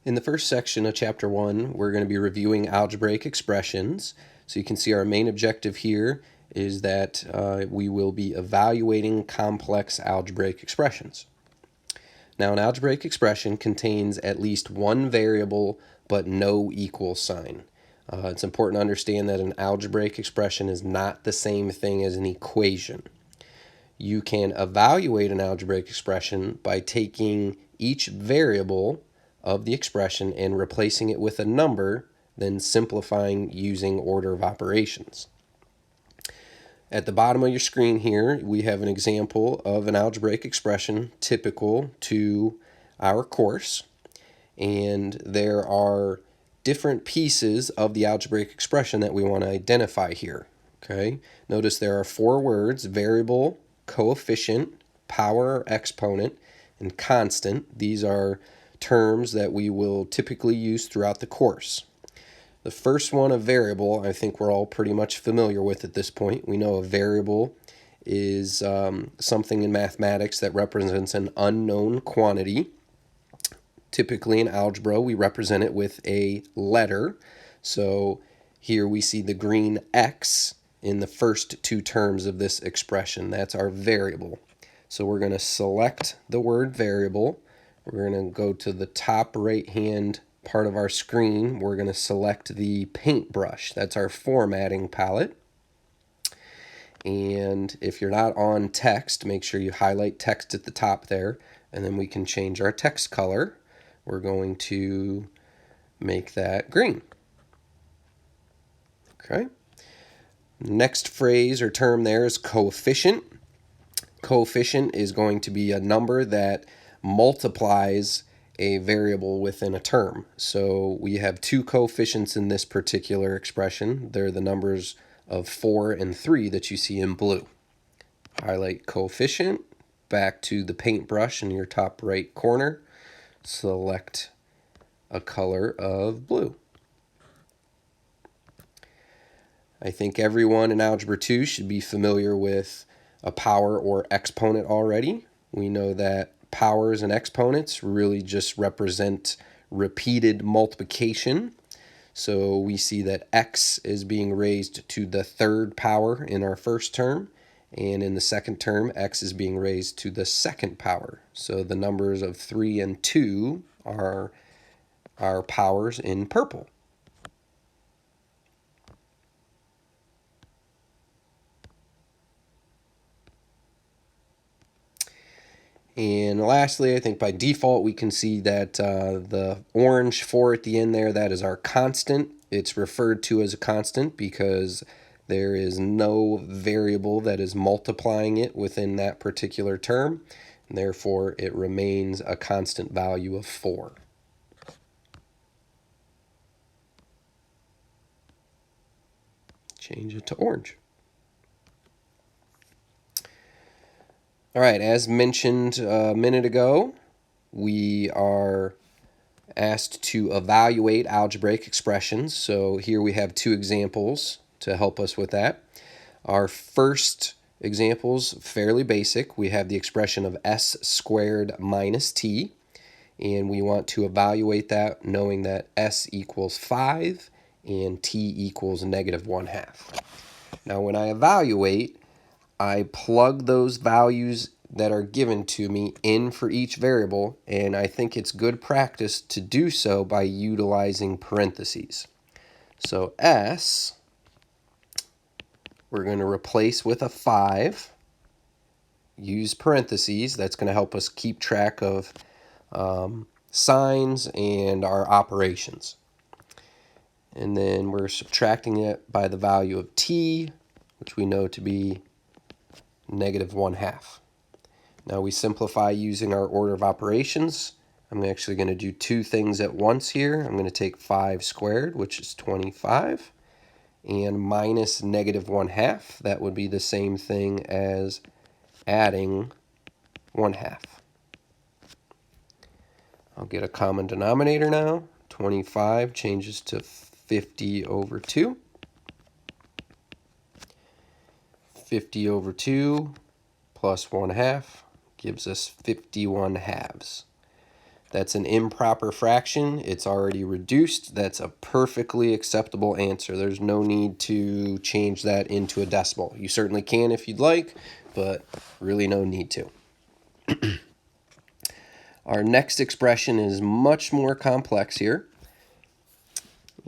In the first section of Chapter 1, we're going to be reviewing algebraic expressions. So you can see our main objective here is that we will be evaluating complex algebraic expressions. Now, an algebraic expression contains at least one variable but no equal sign. It's important to understand that an algebraic expression is not the same thing as an equation. You can evaluate an algebraic expression by taking each variable of the expression and replacing it with a number, then simplifying using order of operations. At the bottom of your screen here, we have an example of an algebraic expression typical to our course, and there are different pieces of the algebraic expression that we want to identify here. Okay, notice there are four words: variable, coefficient, power or exponent, and constant. These are terms that we will typically use throughout the course. The first one, a variable, I think we're all pretty much familiar with at this point. We know a variable is something in mathematics that represents an unknown quantity. Typically in algebra, we represent it with a letter. So here we see the green X in the first two terms of this expression. That's our variable. So we're going to select the word variable. We're going to go to the top right-hand part of our screen. We're going to select the paintbrush. That's our formatting palette. And if you're not on text, make sure you highlight text at the top there, and then we can change our text color. We're going to make that green. Okay. Next phrase or term there is coefficient. Coefficient is going to be a number that multiplies a variable within a term. So we have two coefficients in this particular expression. They're the numbers of 4 and 3 that you see in blue. Highlight coefficient, back to the paintbrush in your top right corner. Select a color of blue. I think everyone in Algebra 2 should be familiar with a power or exponent already. We know that powers and exponents really just represent repeated multiplication. So we see that x is being raised to the third power in our first term, and in the second term, x is being raised to the second power. So the numbers of 3 and 2 are our powers in purple. And lastly, I think by default we can see that the orange 4 at the end there, that is our constant. It's referred to as a constant because there is no variable that is multiplying it within that particular term, and therefore it remains a constant value of 4. Change it to orange. All right, as mentioned a minute ago, we are asked to evaluate algebraic expressions. So here we have two examples to help us with that. Our first example's fairly basic. We have the expression of s squared minus t, and we want to evaluate that knowing that s equals 5 and t equals negative 1/2. Now when I evaluate, I plug those values that are given to me in for each variable, and I think it's good practice to do so by utilizing parentheses. So s, we're going to replace with a 5, use parentheses. That's going to help us keep track of signs and our operations. And then we're subtracting it by the value of t, which we know to be negative 1/2. Now we simplify using our order of operations. I'm actually going to do two things at once here. I'm going to take 5 squared, which is 25, and minus negative 1/2. That would be the same thing as adding 1/2. I'll get a common denominator now. 25 changes to 50 over 2. 50 over 2 plus 1/2 gives us 51/2. That's an improper fraction. It's already reduced. That's a perfectly acceptable answer. There's no need to change that into a decimal. You certainly can if you'd like, but really no need to. Our next expression is much more complex here,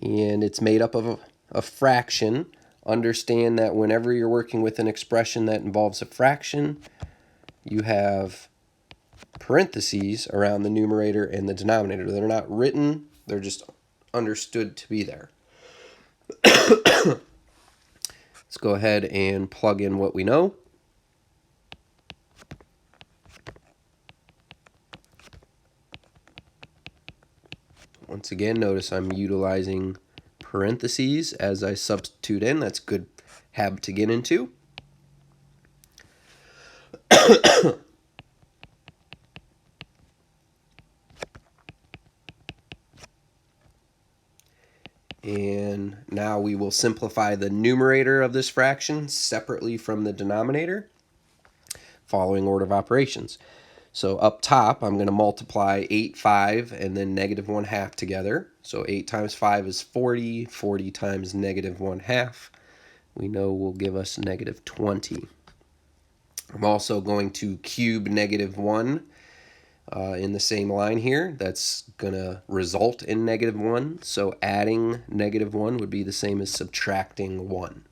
and it's made up of a fraction. Understand that whenever you're working with an expression that involves a fraction, you have parentheses around the numerator and the denominator. They're not written, they're just understood to be there. Let's go ahead and plug in what we know. Once again, notice I'm utilizing parentheses as I substitute in. That's a good habit to get into. And now we will simplify the numerator of this fraction separately from the denominator, following order of operations. So up top, I'm going to multiply 8, 5, and then negative 1/2 together. So 8 times 5 is 40. 40 times negative 1/2, we know will give us negative 20. I'm also going to cube negative 1 in the same line here. That's going to result in negative 1. So adding negative 1 would be the same as subtracting 1.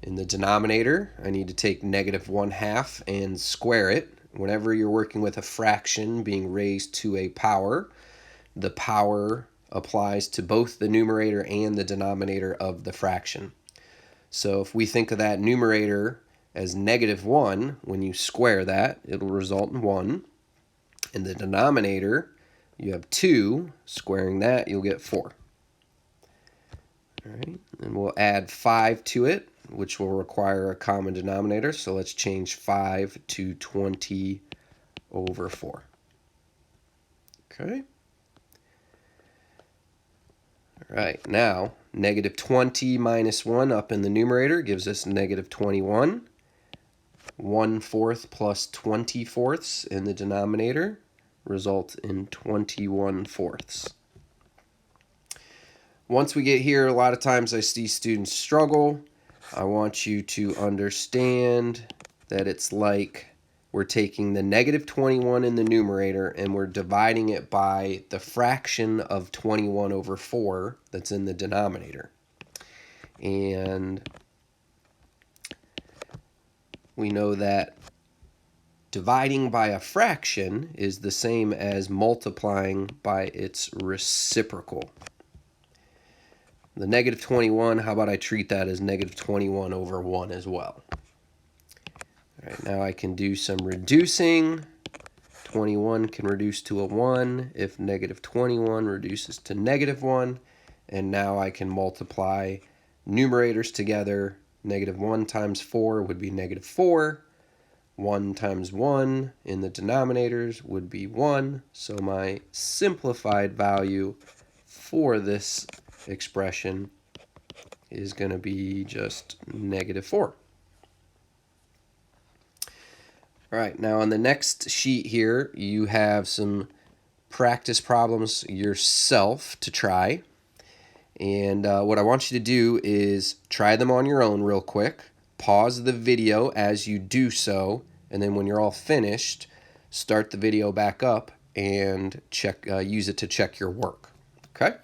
In the denominator, I need to take negative 1/2 and square it. Whenever you're working with a fraction being raised to a power, the power applies to both the numerator and the denominator of the fraction. So if we think of that numerator as negative 1, when you square that, it'll result in 1. In the denominator, you have 2. Squaring that, you'll get 4. All right, and we'll add 5 to it, which will require a common denominator. So let's change 5 to 20 over 4. Okay. All right, now negative 20 minus 1 up in the numerator gives us negative 21. 1/4 plus 20/4 in the denominator results in 21/4. Once we get here, a lot of times I see students struggle. I want you to understand that it's like we're taking the negative 21 in the numerator and we're dividing it by the fraction of 21 over 4 that's in the denominator. And we know that dividing by a fraction is the same as multiplying by its reciprocal. The negative 21, how about I treat that as negative 21 over 1 as well? All right, now I can do some reducing. 21 can reduce to a 1 if negative 21 reduces to negative 1. And now I can multiply numerators together. Negative 1 times 4 would be negative 4. 1 times 1 in the denominators would be 1. So my simplified value for this expression is going to be just negative 4. All right, now on the next sheet here, you have some practice problems yourself to try. And what I want you to do is try them on your own real quick. Pause the video as you do so, and then when you're all finished, start the video back up and check. Use it to check your work. Okay?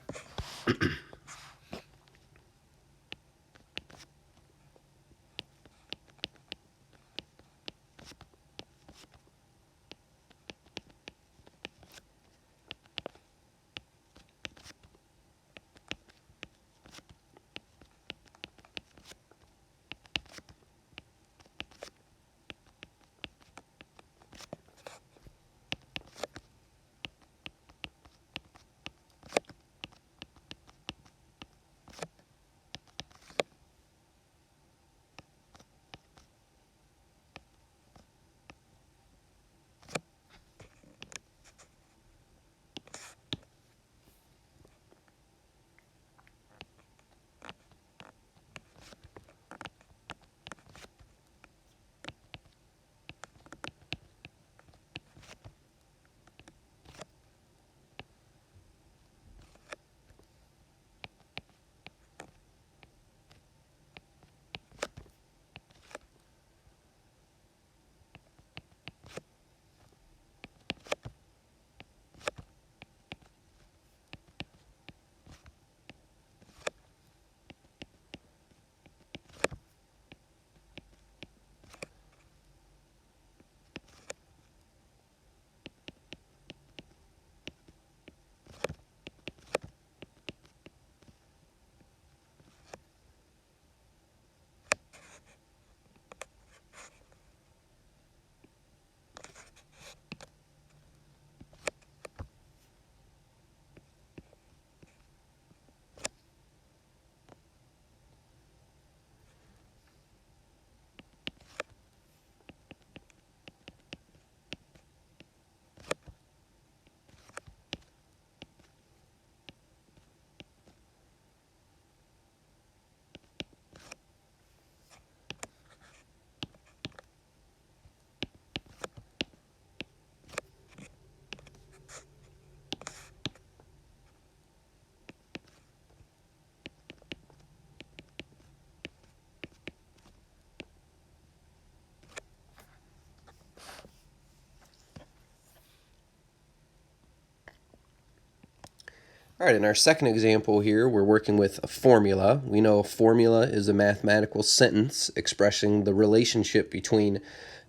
All right, in our second example here, we're working with a formula. We know a formula is a mathematical sentence expressing the relationship between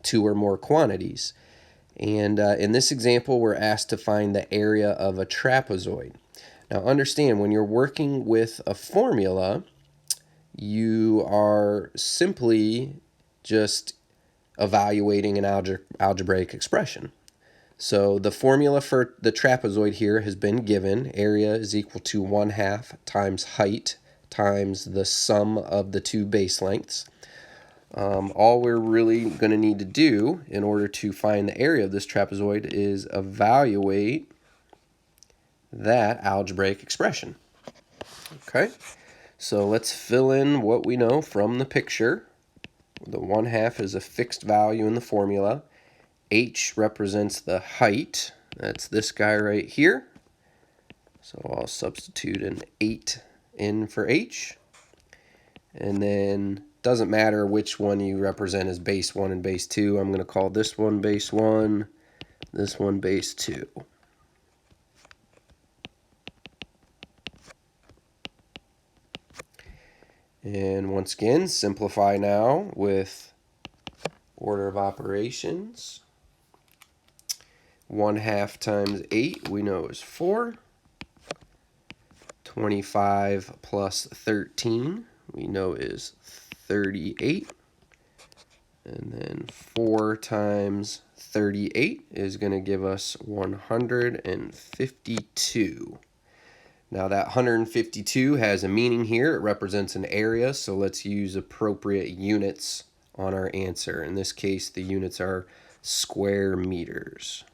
two or more quantities. And in this example, we're asked to find the area of a trapezoid. Now understand, when you're working with a formula, you are simply just evaluating an algebraic expression. So the formula for the trapezoid here has been given. Area is equal to 1/2 times height times the sum of the two base lengths. All we're really going to need to do in order to find the area of this trapezoid is evaluate that algebraic expression. Okay, so let's fill in what we know from the picture. The 1/2 is a fixed value in the formula. H represents the height. That's this guy right here. So I'll substitute an 8 in for H. And then doesn't matter which one you represent as base 1 and base 2. I'm going to call this one base 1, this one base 2. And once again, simplify now with order of operations. 1/2 times 8 we know is 4. 25 plus 13 we know is 38. And then 4 times 38 is going to give us 152. Now that 152 has a meaning here. It represents an area, so let's use appropriate units on our answer. In this case, the units are square meters.